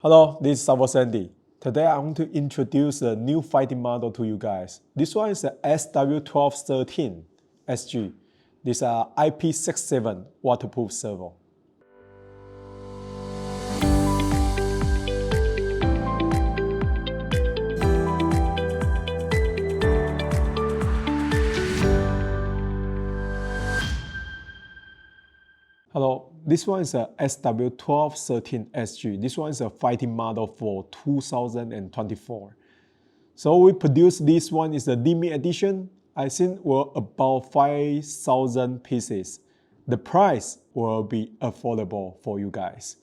Hello, this is SAVOX FB. Today I want to introduce a new fighting model to you guys. This one is the SW-1213SG. This is an IP67 waterproof servo. Hello, this one is a SW-1213SG. This one is a fighting model for 2024. So we produced this one is a limited edition. I think will about 5,000 pieces. The price will be affordable for you guys.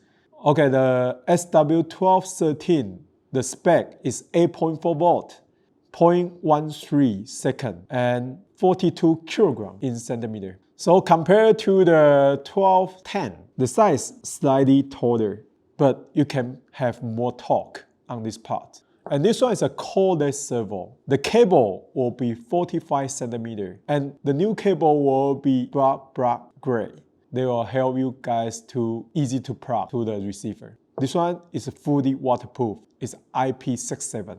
Okay, the SW-1213, the spec is 8.4 volt, 0.13 second, and 42 kilogram in centimeter. So compared to the 1210, the size slightly taller, but you can have more torque on this part. And this one is a cordless servo. The cable will be 45 centimeter, and the new cable will be black gray. They will help you guys to easy to plug to the receiver. This one is fully waterproof. It's IP67.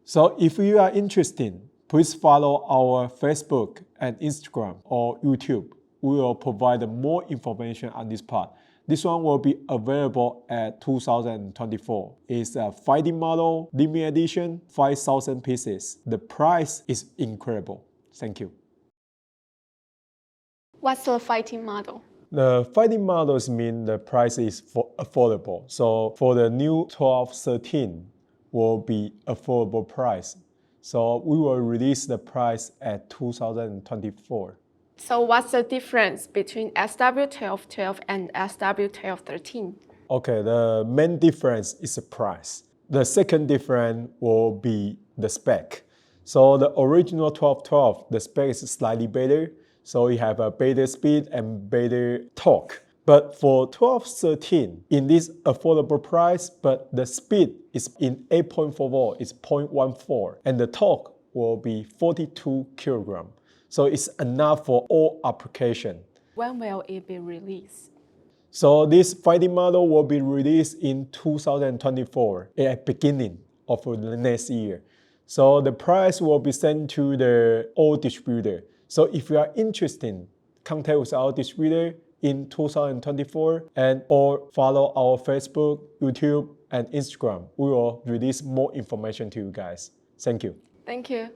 So if you are interested, please follow our Facebook and Instagram or YouTube. We will provide more information on this part. This one will be available at 2024. It's a fighting model, limited edition, 5,000 pieces. The price is incredible. Thank you. What's the fighting model? The fighting models mean the price is affordable. So for the new 1213 will be affordable price. So we will release the price at 2024. So what's the difference between SW-1212 and SW-1213? Okay, the main difference is the price. The second difference will be the spec. So the original 1212, the spec is slightly better. So you have a better speed and better torque. But for 1213, in this affordable price, but the speed is in 8.4 volt, it's 0.14, and the torque will be 42 kilogram. So it's enough for all application. When will it be released? So this fighting model will be released in 2024, at the beginning of the next year. So the price will be sent to the all distributor. So if you are interested, contact with our distributor in 2024 and or follow our Facebook, YouTube, and Instagram. We will release more information to you guys. Thank you. Thank you.